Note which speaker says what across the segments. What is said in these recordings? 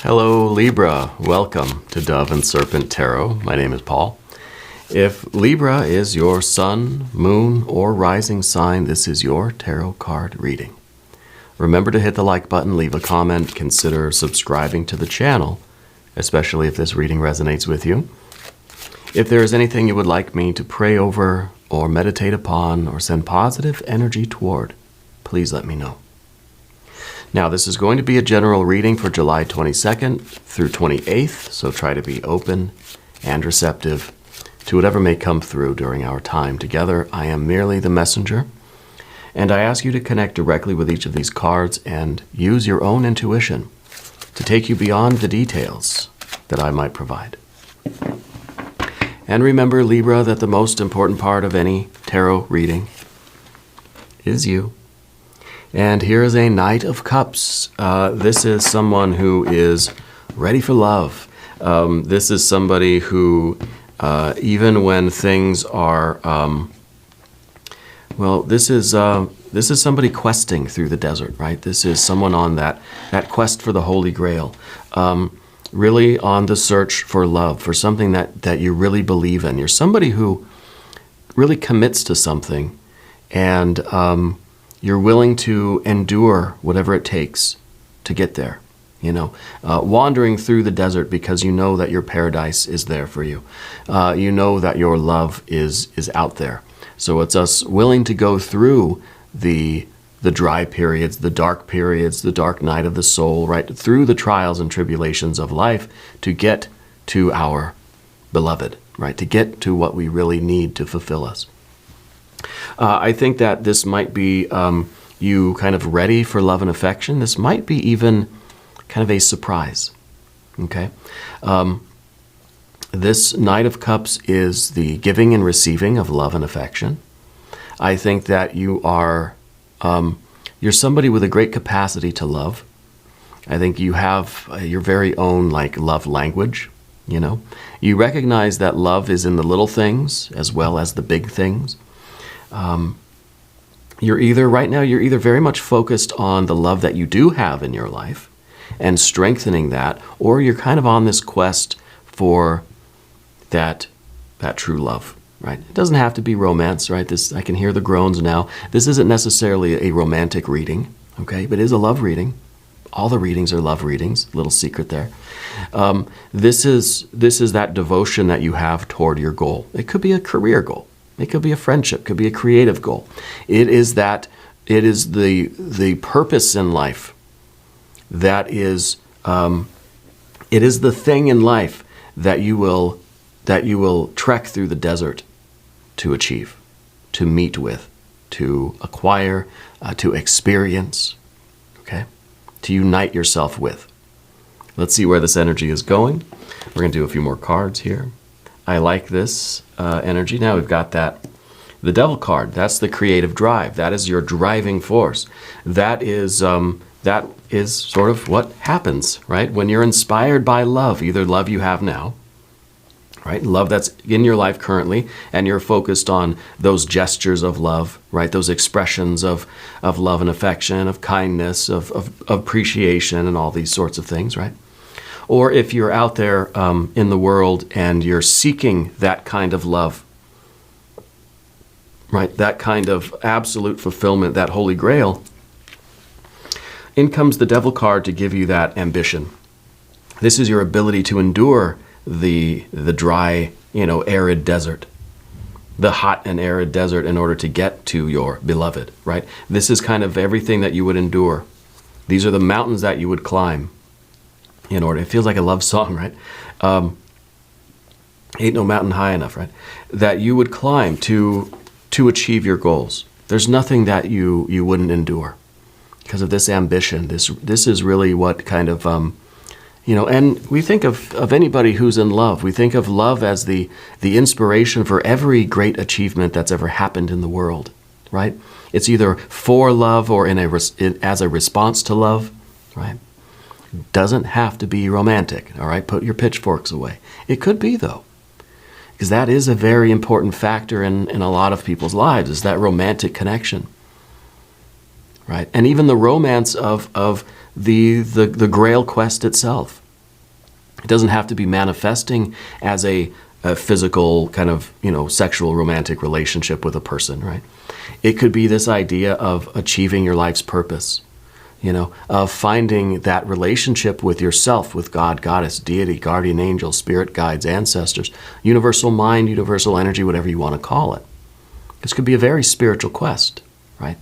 Speaker 1: Hello Libra, welcome to Dove and Serpent Tarot. My name is Paul. If Libra is your sun, moon, or rising sign, this is your tarot card reading. Remember to hit the like button, leave a comment, consider subscribing to the channel, especially if this reading resonates with you. If there is anything you would like me to pray over or meditate upon or send positive energy toward, please let me know. Now, this is going to be a general reading for July 22nd through 28th, so try to be open and receptive to whatever may come through during our time together. I am merely the messenger, and I ask you to connect directly with each of these cards and use your own intuition to take you beyond the details that I might provide. And remember, Libra, that the most important part of any tarot reading is you. And here is a Knight of Cups. This is someone who is ready for love. This is somebody who, even when things are, this is somebody questing through the desert, right? This is someone on that quest for the Holy Grail, really on the search for love, for something that you really believe in. You're somebody who really commits to something, and you're willing to endure whatever it takes to get there, wandering through the desert because you know that your paradise is there for you. You know that your love is out there. So it's us willing to go through the dry periods, the dark night of the soul, right? Through the trials and tribulations of life to get to our beloved, right? To get to what we really need to fulfill us. I think that this might be you kind of ready for love and affection. This might be even kind of a surprise, okay? This Knight of Cups is the giving and receiving of love and affection. I think that you are, you're somebody with a great capacity to love. I think you have your very own love language, You recognize that love is in the little things as well as the big things. Right now you're either very much focused on the love that you do have in your life and strengthening that, or you're kind of on this quest for that true love, right? It doesn't have to be romance, right? I can hear the groans now. This isn't necessarily a romantic reading, okay? But it is a love reading. All the readings are love readings. Little secret there. This is that devotion that you have toward your goal. It could be a career goal. It could be a friendship, could be a creative goal. It is the purpose in life that is, it is the thing in life that you will trek through the desert to achieve, to meet with, to acquire, to experience, okay? To unite yourself with. Let's see where this energy is going. We're going to do a few more cards here. I like this energy. Now we've got the Devil card. That's the creative drive. That is your driving force. That is sort of what happens, right? When you're inspired by love, either love you have now, right? Love that's in your life currently, and you're focused on those gestures of love, right? Those expressions of love and affection, of kindness, of appreciation, and all these sorts of things, right? Or if you're out there in the world and you're seeking that kind of love, right? That kind of absolute fulfillment, that Holy Grail, in comes the Devil card to give you that ambition. This is your ability to endure the dry, arid desert, the hot and arid desert in order to get to your beloved, right? This is kind of everything that you would endure. These are the mountains that you would climb. It feels like a love song, right? Ain't no mountain high enough, right? That you would climb to achieve your goals. There's nothing that you wouldn't endure because of this ambition. This is really what kind of, and we think of anybody who's in love. We think of love as the inspiration for every great achievement that's ever happened in the world, right? It's either for love or as a response to love, right? Doesn't have to be romantic, all right? Put your pitchforks away. It could be, though, because that is a very important factor in a lot of people's lives, is that romantic connection, right? And even the romance of the Grail quest itself, It doesn't have to be manifesting as a physical kind of, sexual romantic relationship with a person, right? It could be this idea of achieving your life's purpose, of finding that relationship with yourself, with God, goddess, deity, guardian angel, spirit guides, ancestors, universal mind, universal energy, whatever you want to call it. This could be a very spiritual quest, right?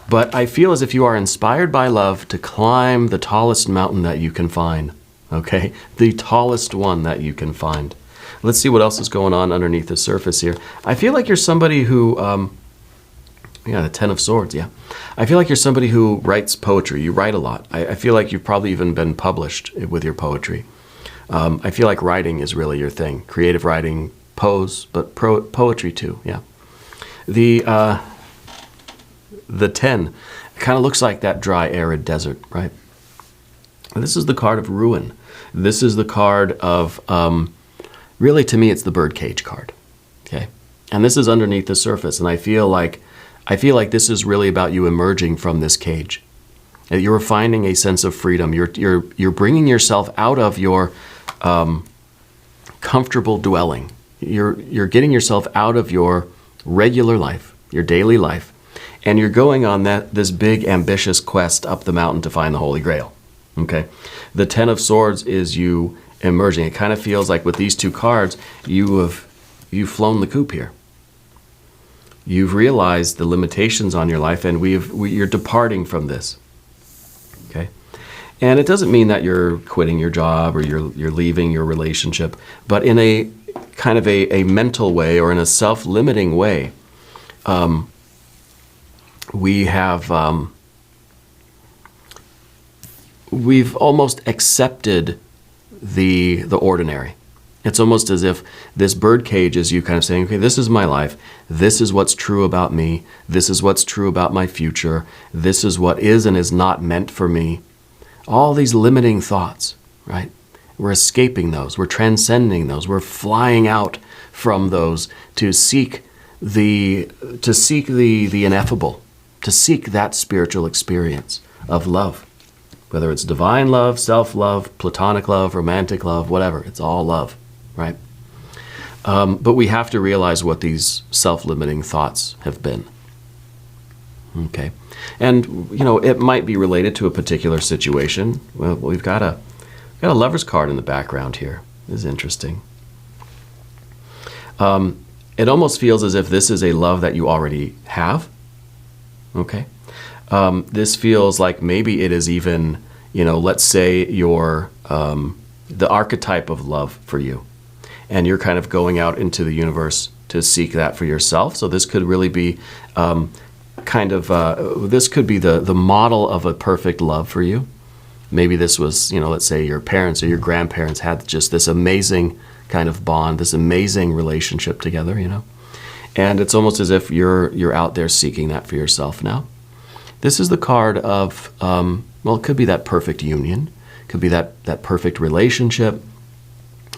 Speaker 1: But I feel as if you are inspired by love to climb the tallest mountain that you can find, okay? The tallest one that you can find. Let's see what else is going on underneath the surface here. I feel like you're somebody who, the Ten of Swords, yeah. I feel like you're somebody who writes poetry. You write a lot. I feel like you've probably even been published with your poetry. I feel like writing is really your thing. Creative writing, but poetry too, yeah. The 10 kind of looks like that dry, arid desert, right? And this is the card of ruin. This is the card of, really to me, it's the birdcage card, okay? And this is underneath the surface, and I feel like this is really about you emerging from this cage. You're finding a sense of freedom. You're bringing yourself out of your comfortable dwelling. You're getting yourself out of your regular life, your daily life, and you're going on this big ambitious quest up the mountain to find the Holy Grail. Okay, the Ten of Swords is you emerging. It kind of feels like with these two cards, you've flown the coop here. You've realized the limitations on your life, and you're departing from this. Okay, and it doesn't mean that you're quitting your job or you're leaving your relationship, but in a kind of a mental way or in a self-limiting way, we've almost accepted the ordinary. It's almost as if this birdcage is you kind of saying, okay, this is my life. This is what's true about me. This is what's true about my future. This is what is and is not meant for me. All these limiting thoughts, right? We're escaping those. We're transcending those. We're flying out from those to seek the ineffable, to seek that spiritual experience of love. Whether it's divine love, self-love, platonic love, romantic love, whatever, it's all love, right? But we have to realize what these self-limiting thoughts have been. Okay, and it might be related to a particular situation. Well, we've got a Lover's card in the background here. This is interesting. It almost feels as if this is a love that you already have. Okay. This feels like maybe it is even, let's say you're the archetype of love for you, and you're kind of going out into the universe to seek that for yourself. So this could really be this could be the model of a perfect love for you. Maybe this was, let's say your parents or your grandparents had just this amazing kind of bond, this amazing relationship together, and it's almost as if you're out there seeking that for yourself now. This is the card of, it could be that perfect union. It could be that perfect relationship.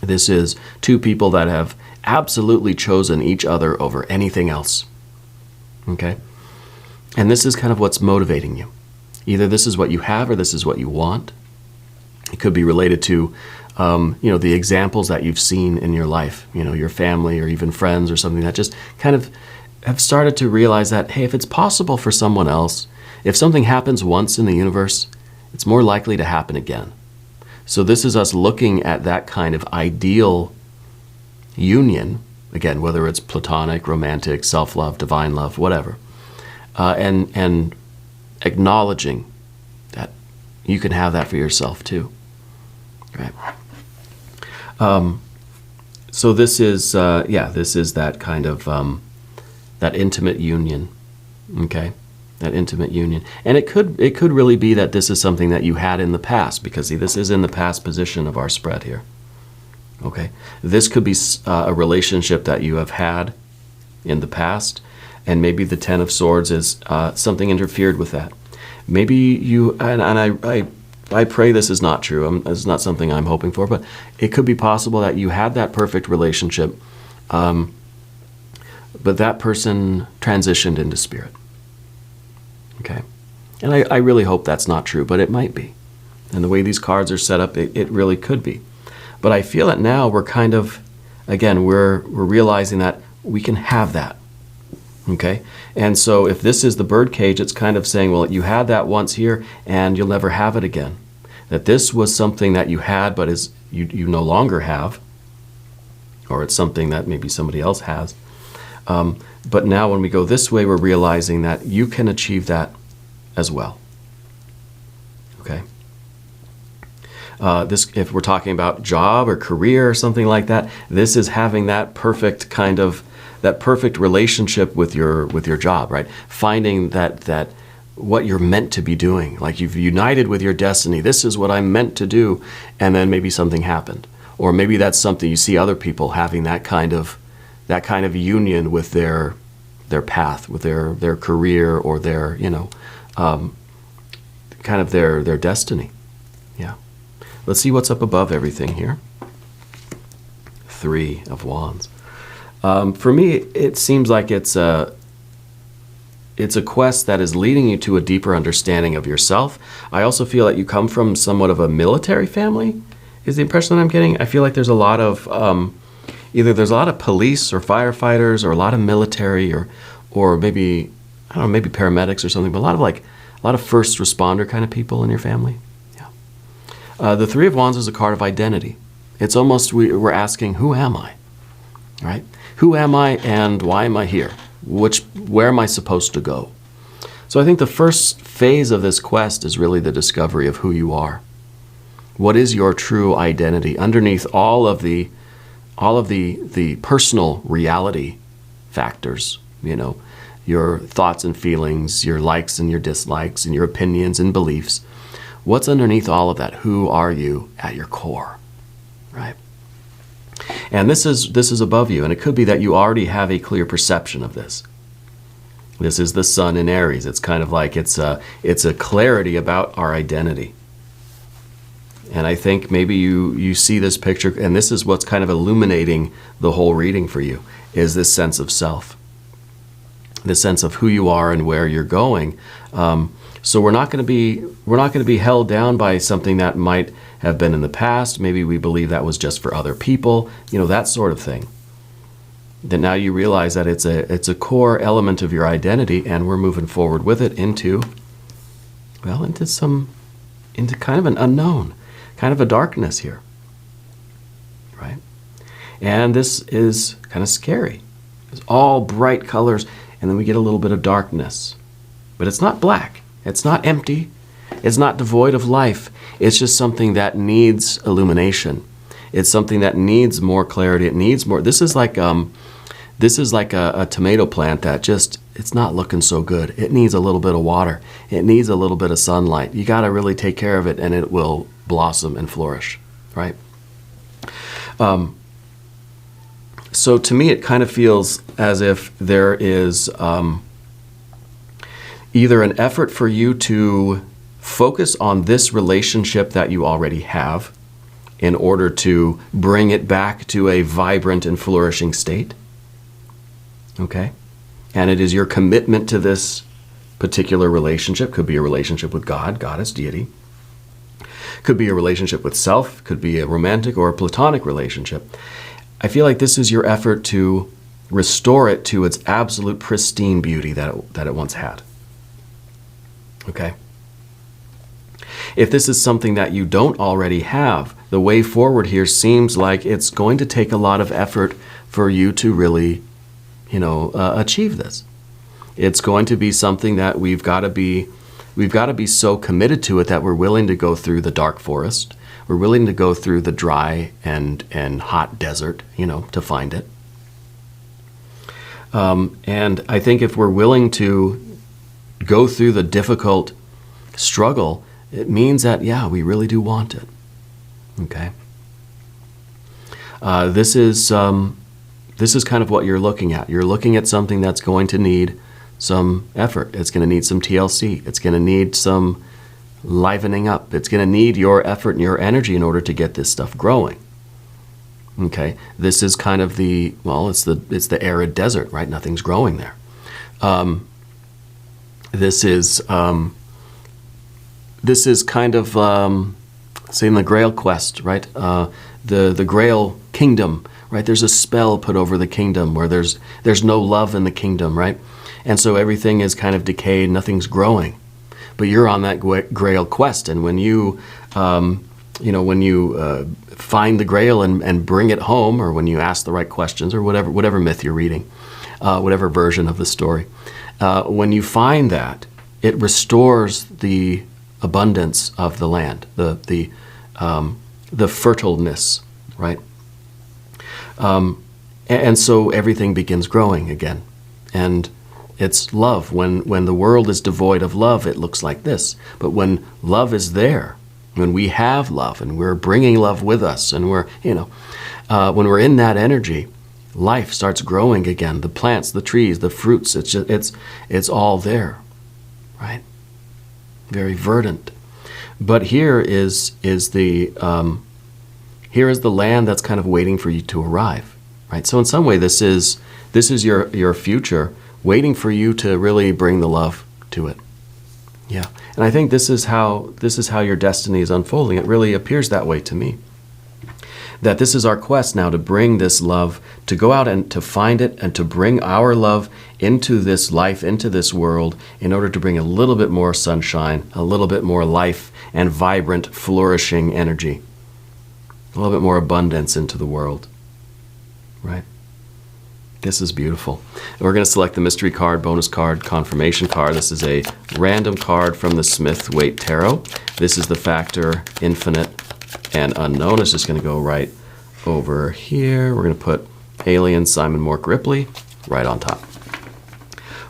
Speaker 1: This is two people that have absolutely chosen each other over anything else. Okay? And this is kind of what's motivating you. Either this is what you have or this is what you want. It could be related to, the examples that you've seen in your life, your family or even friends or something that just kind of have started to realize that, hey, if it's possible for someone else, if something happens once in the universe, it's more likely to happen again. So this is us looking at that kind of ideal union, again, whether it's platonic, romantic, self-love, divine love, whatever, and acknowledging that you can have that for yourself too. Right? So this is, this is that kind of, that intimate union, okay? That intimate union. And it could really be that this is something that you had in the past, because see, this is in the past position of our spread here. Okay? This could be a relationship that you have had in the past, and maybe the Ten of Swords is something interfered with that. Maybe you, and I pray this is not true. This is not something I'm hoping for, but it could be possible that you had that perfect relationship, but that person transitioned into spirit. Okay, and I really hope that's not true, but it might be. And the way these cards are set up, it really could be. But I feel that now we're kind of, again, we're realizing that we can have that. Okay? And so if this is the birdcage, it's kind of saying, well, you had that once here and you'll never have it again. That this was something that you had but you no longer have, or it's something that maybe somebody else has. But now when we go this way, we're realizing that you can achieve that as well. Okay? If we're talking about job or career or something like that, this is having that perfect kind of, that perfect relationship with your job, right? Finding that what you're meant to be doing, like you've united with your destiny. This is what I'm meant to do, and then maybe something happened, or maybe that's something you see other people having that kind of union with their path, with their career, or their kind of their destiny. Yeah. Let's see what's up above everything here. 3 of Wands. For me, it seems like it's a quest that is leading you to a deeper understanding of yourself. I also feel that you come from somewhat of a military family, is the impression that I'm getting. I feel like there's a lot of, either there's a lot of police or firefighters, or a lot of military, or maybe, I don't know, maybe paramedics or something, but a lot of first responder kind of people in your family. Yeah. The 3 of Wands is a card of identity. It's almost, we're asking, who am I? Right? Who am I and why am I here? Where am I supposed to go? So I think the first phase of this quest is really the discovery of who you are. What is your true identity underneath all of the personal reality factors, your thoughts and feelings, your likes and your dislikes, and your opinions and beliefs. What's underneath all of that? Who are you at your core, right? And this is above you, and it could be that you already have a clear perception of this. This is the sun in Aries. It's kind of like it's a clarity about our identity. And I think maybe you see this picture, and this is what's kind of illuminating the whole reading for you, is this sense of self, this sense of who you are and where you're going. So we're not going to be held down by something that might have been in the past. Maybe we believe that was just for other people, that sort of thing. That now you realize that it's a core element of your identity, and we're moving forward with it into kind of an unknown, kind of a darkness here, right? And this is kind of scary. It's all bright colors, and then we get a little bit of darkness. But it's not black. It's not empty. It's not devoid of life. It's just something that needs illumination. It's something that needs more clarity. It needs more. This is like a tomato plant that it's not looking so good. It needs a little bit of water. It needs a little bit of sunlight. You got to really take care of it, and it will blossom and flourish, right? So to me, it kind of feels as if there is either an effort for you to focus on this relationship that you already have in order to bring it back to a vibrant and flourishing state. Okay? And it is your commitment to this particular relationship. Could be a relationship with God, goddess, deity. Could be a relationship with self. Could be a romantic or a platonic relationship. I feel like this is your effort to restore it to its absolute pristine beauty that it once had. Okay? If this is something that you don't already have, the way forward here seems like it's going to take a lot of effort for you to really, achieve this. It's going to be something that we've got to be so committed to it that we're willing to go through the dark forest. We're willing to go through the dry and hot desert, to find it. And I think if we're willing to go through the difficult struggle, it means that, we really do want it. Okay? This is kind of what you're looking at. You're looking at something that's going to need some effort. It's going to need some TLC. It's going to need some livening up. It's going to need your effort and your energy in order to get this stuff growing. Okay? Kind of it's the arid desert, right? Nothing's growing there. This is kind of, say in the Grail quest, right? the Grail kingdom, right? There's a spell put over the kingdom where there's no love in the kingdom, right? And so everything is kind of decayed, nothing's growing. But you're on that Grail quest, and when you find the Grail and bring it home, or when you ask the right questions, or whatever myth you're reading, whatever version of the story, when you find that, it restores the abundance of the land, the fertileness, right? And so everything begins growing again, and it's love. When the world is devoid of love, it looks like this. But when love is there, when we have love and we're bringing love with us, and we're, when we're in that energy, life starts growing again. The plants, the trees, the fruits, it's all there, right? Very verdant. But here is the land that's kind of waiting for you to arrive, right? So in some way, this is your future, waiting for you to really bring the love to it. Yeah, and I think this is how your destiny is unfolding. It really appears that way to me. That this is our quest now, to bring this love, to go out and to find it, and to bring our love into this life, into this world, in order to bring a little bit more sunshine, a little bit more life and vibrant, flourishing energy, a little bit more abundance into the world, right? This is beautiful. And we're going to select the mystery card, bonus card, confirmation card. This is a random card from the Smith-Waite Tarot. This is the factor, infinite and unknown. It's just going to go right over here. We're going to put Alien Simon Mork Ripley right on top.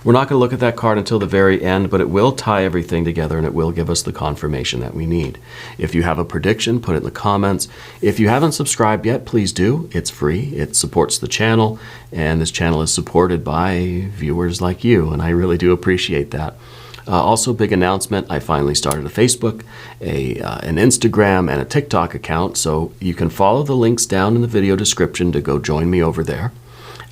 Speaker 1: We're not going to look at that card until the very end, but it will tie everything together, and it will give us the confirmation that we need. If you have a prediction, put it in the comments. If you haven't subscribed yet, please do. It's free. It supports the channel, and this channel is supported by viewers like you, and I really do appreciate that. Also, big announcement, I finally started a Facebook, an Instagram, and a TikTok account, so you can follow the links down in the video description to go join me over there.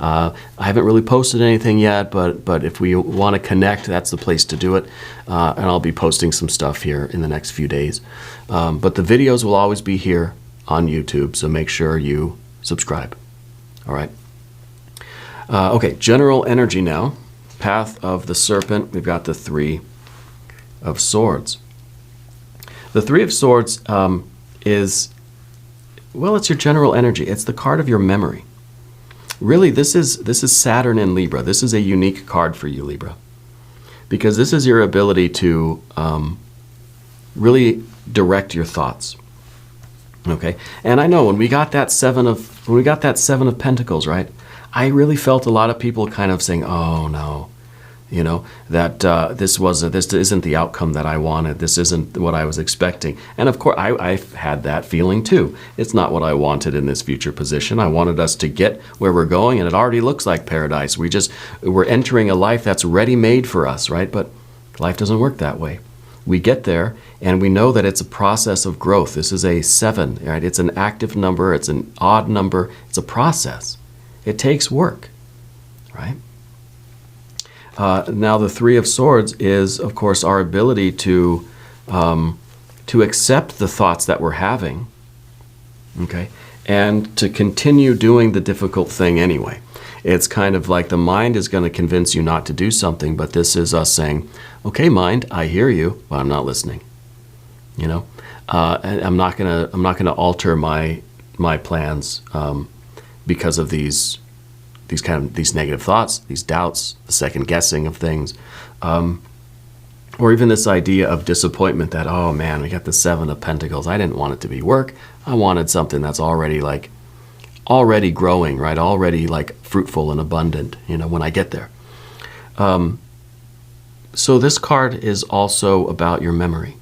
Speaker 1: I haven't really posted anything yet, but if we want to connect, that's the place to do it. And I'll be posting some stuff here in the next few days. But the videos will always be here on YouTube, so make sure you subscribe. All right. Okay, general energy now. Path of the Serpent. We've got the Three of Swords. The Three of Swords it's your general energy. It's the card of your memory. Really, this is Saturn in Libra. This is a unique card for you, Libra, because this is your ability to really direct your thoughts. Okay, and I know when we got that Seven of Pentacles, right? I really felt a lot of people kind of saying, "Oh no, that this isn't the outcome that I wanted. This isn't what I was expecting." And of course, I've had that feeling too. It's not what I wanted in this future position. I wanted us to get where we're going, and it already looks like paradise. We're entering a life that's ready-made for us, right? But life doesn't work that way. We get there, and we know that it's a process of growth. This is a 7, right? It's an active number. It's an odd number. It's a process. It takes work, right? Now, the Three of Swords is, of course, our ability to accept the thoughts that we're having, okay, and to continue doing the difficult thing anyway. It's kind of like the mind is going to convince you not to do something, but this is us saying, "Okay, mind, I hear you, but I'm not listening." And I'm not gonna alter my plans because of these negative thoughts, these doubts, the second guessing of things, or even this idea of disappointment that, oh man, we got the 7 of Pentacles. I didn't want it to be work. I wanted something that's already growing, right? Already like fruitful and abundant, when I get there. So this card is also about your memory.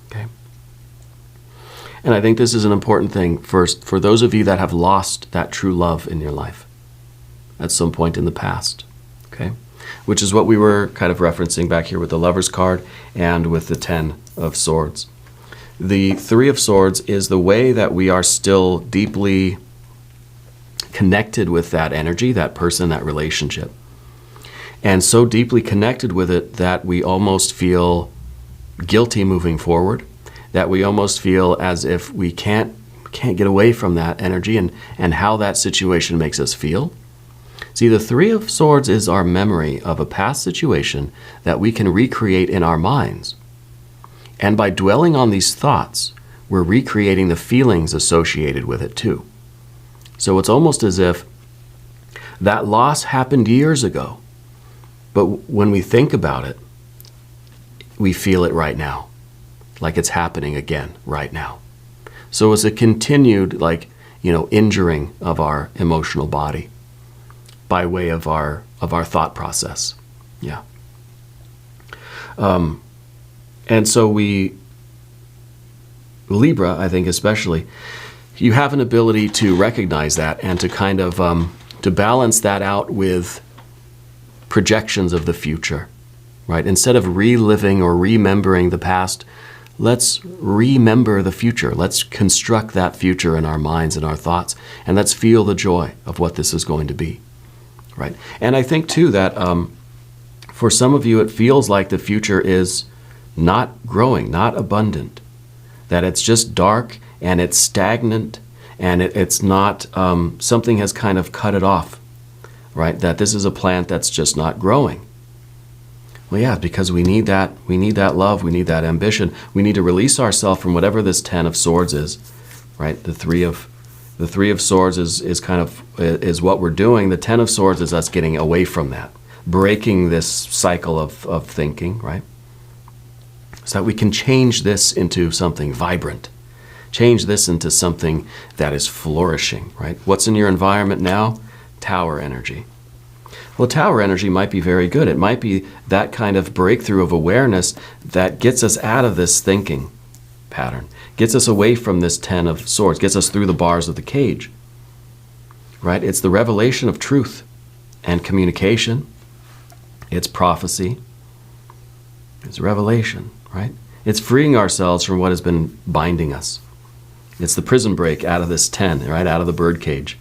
Speaker 1: Okay. And I think this is an important thing first for those of you that have lost that true love in your life at some point in the past, okay? Which is what we were kind of referencing back here with the Lover's card and with the 10 of Swords. The Three of Swords is the way that we are still deeply connected with that energy, that person, that relationship. And so deeply connected with it that we almost feel guilty moving forward, that we almost feel as if we can't can't get away from that energy and how that situation makes us feel. See, the Three of Swords is our memory of a past situation that we can recreate in our minds. And by dwelling on these thoughts, we're recreating the feelings associated with it too. So it's almost as if that loss happened years ago, but when we think about it, we feel it right now, like it's happening again right now. So it's a continued, injuring of our emotional body by way of our thought process. Yeah. And so Libra, I think especially, you have an ability to recognize that and to kind of to balance that out with projections of the future, right? Instead of reliving or remembering the past, let's remember the future. Let's construct that future in our minds and our thoughts, and let's feel the joy of what this is going to be, right? And I think, too, that for some of you, it feels like the future is not growing, not abundant, that it's just dark and it's stagnant and it's not, something has kind of cut it off, right? That this is a plant that's just not growing. Well, yeah, because we need that love, we need that ambition. We need to release ourselves from whatever this Ten of Swords is, right? The Three of Swords is what we're doing. The Ten of Swords is us getting away from that, breaking this cycle of thinking, right? So that we can change this into something vibrant, change this into something that is flourishing, right? What's in your environment now? Tower energy. Well, tower energy might be very good. It might be that kind of breakthrough of awareness that gets us out of this thinking pattern, gets us away from this Ten of Swords, gets us through the bars of the cage, right? It's the revelation of truth and communication. It's prophecy. It's revelation, right? It's freeing ourselves from what has been binding us. It's the prison break out of this 10, right? Out of the bird cage.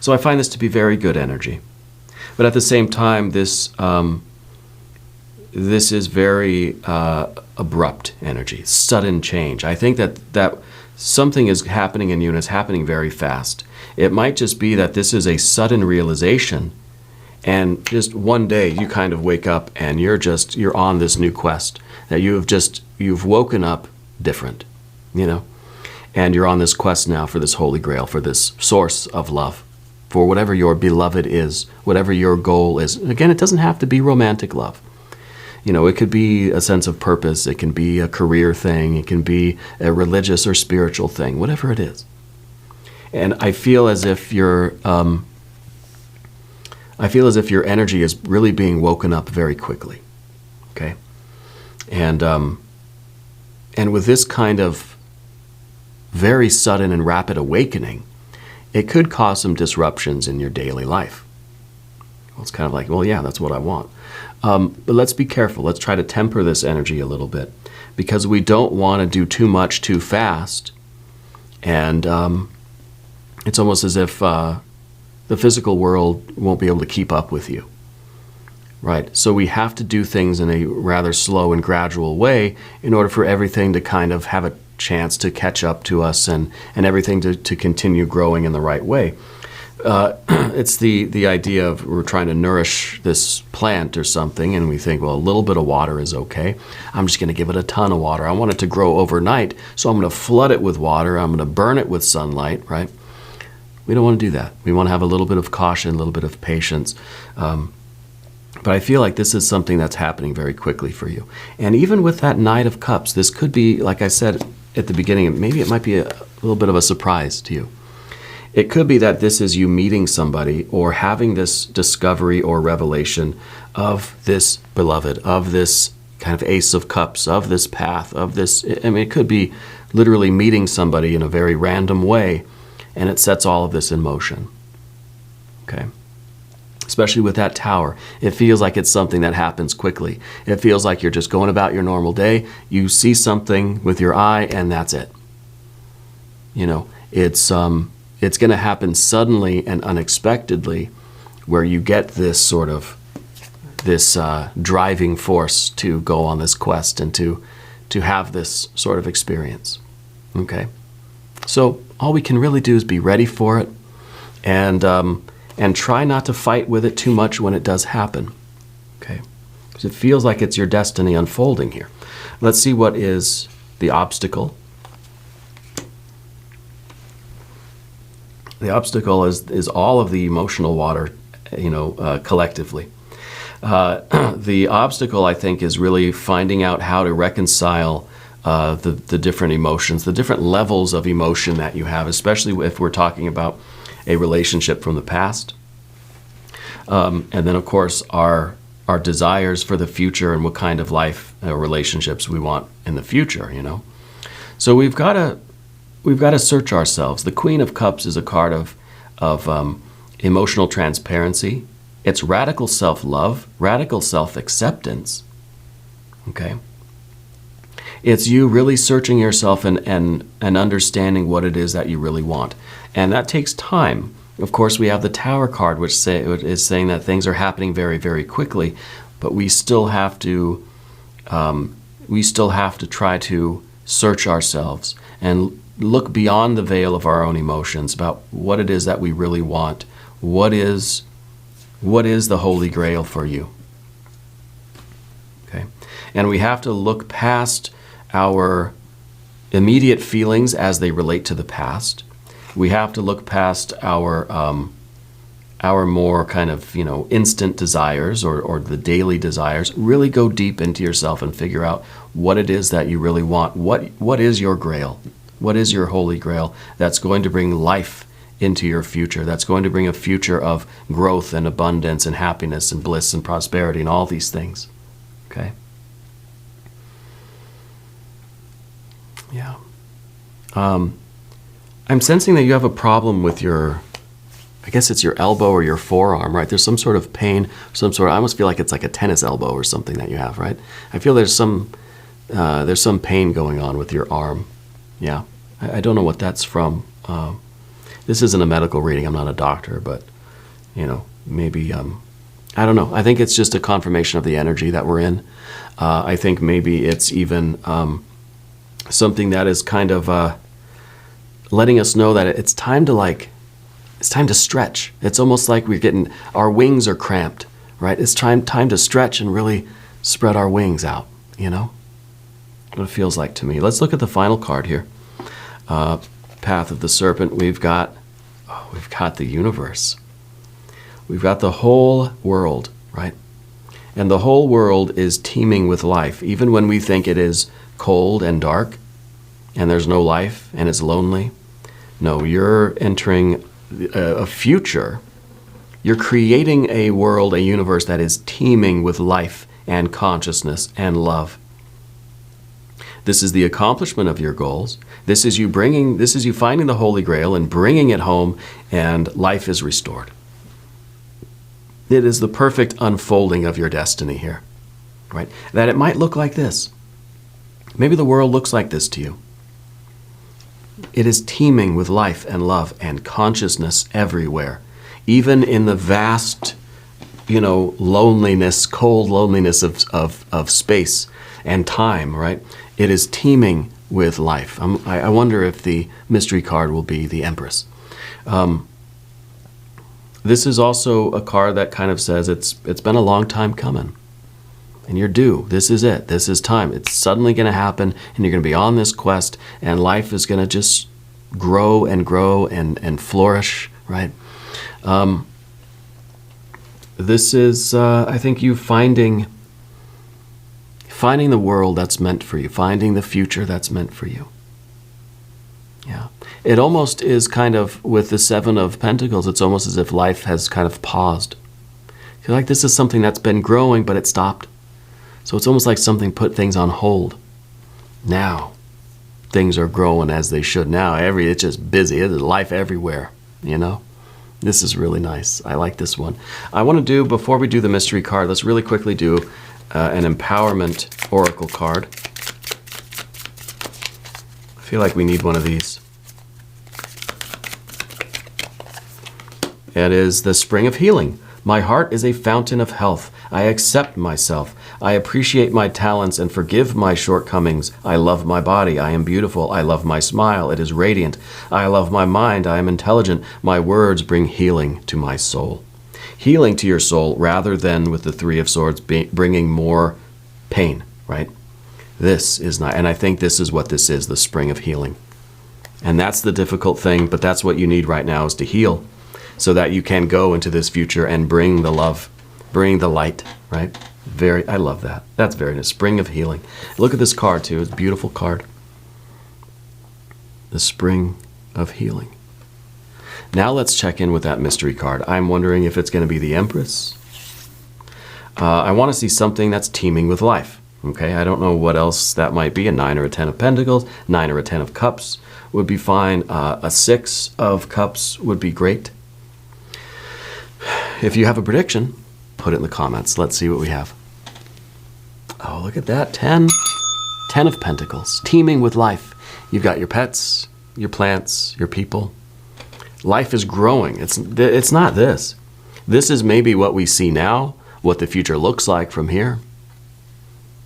Speaker 1: So I find this to be very good energy. But at the same time, this is very abrupt energy, sudden change. I think that something is happening in you and it's happening very fast. It might just be that this is a sudden realization, and just one day you kind of wake up and you're on this new quest, that you've woken up different, and you're on this quest now for this Holy Grail, for this source of love, for whatever your beloved is, whatever your goal is. Again, it doesn't have to be romantic love. It could be a sense of purpose, it can be a career thing, it can be a religious or spiritual thing, whatever it is. And I feel as if your energy is really being woken up very quickly. Okay? And with this kind of very sudden and rapid awakening, it could cause some disruptions in your daily life. Well, it's kind of like, well, yeah, that's what I want. But let's be careful. Let's try to temper this energy a little bit, because we don't want to do too much too fast. And it's almost as if the physical world won't be able to keep up with you. Right? So we have to do things in a rather slow and gradual way in order for everything to kind of have a chance to catch up to us and everything to continue growing in the right way. It's the idea of we're trying to nourish this plant or something, and we think, well, a little bit of water is okay. I'm just going to give it a ton of water. I want it to grow overnight, so I'm going to flood it with water. I'm going to burn it with sunlight, right? We don't want to do that. We want to have a little bit of caution, a little bit of patience. But I feel like this is something that's happening very quickly for you. And even with that Knight of Cups, this could be, like I said at the beginning, maybe it might be a little bit of a surprise to you. It could be that this is you meeting somebody or having this discovery or revelation of this beloved, of this kind of Ace of Cups, of this path, of this. It could be literally meeting somebody in a very random way, and it sets all of this in motion. Okay? Especially with that Tower, it feels like it's something that happens quickly. It feels like you're just going about your normal day. You see something with your eye, and that's it. It's going to happen suddenly and unexpectedly, where you get this driving force to go on this quest and to have this sort of experience. Okay? So all we can really do is be ready for it, and try not to fight with it too much when it does happen. Okay, because it feels like it's your destiny unfolding here. Let's see what is the obstacle. The obstacle is all of the emotional water, collectively. The obstacle, I think, is really finding out how to reconcile the different emotions, the different levels of emotion that you have, especially if we're talking about a relationship from the past. And then, of course, our desires for the future and what kind of life relationships we want in the future, So we've got to search ourselves. The Queen of Cups is a card of emotional transparency. It's radical self-love, radical self-acceptance. Okay? It's you really searching yourself and understanding what it is that you really want. And that takes time. Of course, we have the Tower card, which is saying that things are happening very, very quickly, but we still have to try to search ourselves and look beyond the veil of our own emotions about what it is that we really want. What is the Holy Grail for you? Okay, and we have to look past our immediate feelings as they relate to the past. We have to look past our more kind of instant desires or the daily desires. Really go deep into yourself and figure out what it is that you really want. What is your Grail? What is your Holy Grail that's going to bring life into your future? That's going to bring a future of growth and abundance and happiness and bliss and prosperity and all these things. Okay. Yeah. I'm sensing that you have a problem with I guess it's your elbow or your forearm, right? There's some sort of pain, I almost feel like it's like a tennis elbow or something that you have, right? I feel there's some pain going on with your arm. Yeah. I don't know what that's from. This isn't a medical reading. I'm not a doctor, but, maybe, I don't know. I think it's just a confirmation of the energy that we're in. I think maybe it's even something that is kind of letting us know that it's time to stretch. It's almost like our wings are cramped, right? It's time to stretch and really spread our wings out, What it feels like to me. Let's look at the final card here. Path of the Serpent. We've got the universe. We've got the whole world, right? And the whole world is teeming with life. Even when we think it is cold and dark and there's no life and it's lonely. No, you're entering a future. You're creating a world, a universe that is teeming with life and consciousness and love. This is the accomplishment of your goals. This is you finding the Holy Grail and bringing it home, and life is restored. It is the perfect unfolding of your destiny here, right? That it might look like this. Maybe the world looks like this to you. It is teeming with life and love and consciousness everywhere, even in the vast, loneliness, cold loneliness of space and time, right? It is teeming with life. I wonder if the mystery card will be the Empress. This is also a card that kind of says it's been a long time coming. And you're due. This is it. This is time. It's suddenly going to happen, and you're going to be on this quest, and life is going to just grow and flourish, right? This is, I think, you finding the world that's meant for you, finding the future that's meant for you. Yeah. It almost is kind of, with the Seven of Pentacles, it's almost as if life has kind of paused. I feel like this is something that's been growing, but it stopped. So it's almost like something put things on hold. Now, things are growing as they should. Now, it's just busy. There's life everywhere, This is really nice. I like this one. I want to do, before we do the mystery card, let's really quickly do an empowerment oracle card. I feel like we need one of these. It is the Spring of Healing. My heart is a fountain of health. I accept myself. I appreciate my talents and forgive my shortcomings. I love my body. I am beautiful. I love my smile. It is radiant. I love my mind. I am intelligent. My words bring healing to my soul. Healing to your soul rather than with the Three of Swords bringing more pain, right? This is not, and I think this is what this is, the spring of healing. And that's the difficult thing, but that's what you need right now, is to heal so that you can go into this future and bring the love, bring the light, right? I love that. That's very nice. Spring of healing. Look at this card too. It's a beautiful card. The spring of healing. Now let's check in with that mystery card. I'm wondering if it's going to be the Empress. I want to see something that's teeming with life. Okay, I don't know what else that might be. A 9 or a 10 of Pentacles, 9 or a 10 of Cups would be fine. A 6 of Cups would be great. If you have a prediction, put it in the comments. Let's see what we have. Oh, look at that. 10 of Pentacles, teeming with life. You've got your pets, your plants, your people. Life is growing. It's not this. This is maybe what we see now, what the future looks like from here.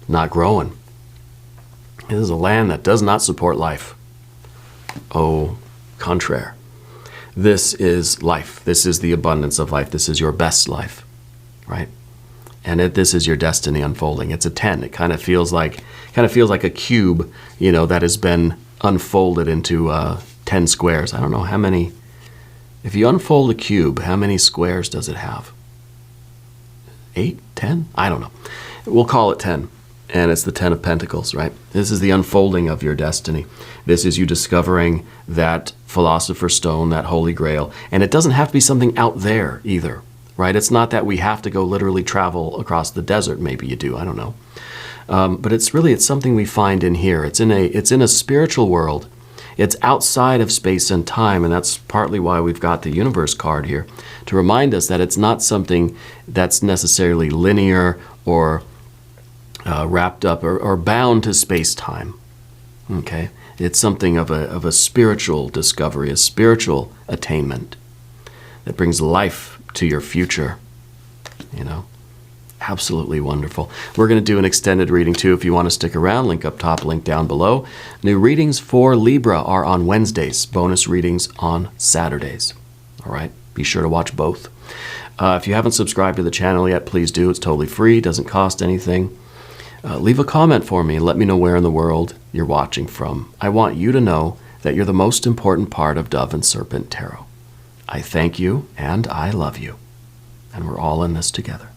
Speaker 1: Not growing. This is a land that does not support life. Au contraire. This is life. This is the abundance of life. This is your best life, right? And this is your destiny unfolding. It's a 10. It kind of feels like a cube, you know, that has been unfolded into 10 squares. I don't know how many. If you unfold a cube, how many squares does it have? 8, 10? I don't know. We'll call it 10. And it's the 10 of Pentacles, right? This is the unfolding of your destiny. This is you discovering that Philosopher's Stone, that Holy Grail. And it doesn't have to be something out there either, right? It's not that we have to go literally travel across the desert. Maybe you do, I don't know. But it's something we find in here. It's in a spiritual world. It's outside of space and time, and that's partly why we've got the universe card here, to remind us that it's not something that's necessarily linear or wrapped up or bound to space-time. Okay? It's something of a spiritual discovery, a spiritual attainment that brings life to your future, you know? Absolutely wonderful. We're going to do an extended reading too if you want to stick around. Link up top, link down below. New readings for Libra are on Wednesdays. Bonus readings on Saturdays. All right? Be sure to watch both. If you haven't subscribed to the channel yet, please do. It's totally free. Doesn't cost anything. Leave a comment for me and let me know where in the world you're watching from. I want you to know that you're the most important part of Dove and Serpent Tarot. I thank you and I love you. And we're all in this together.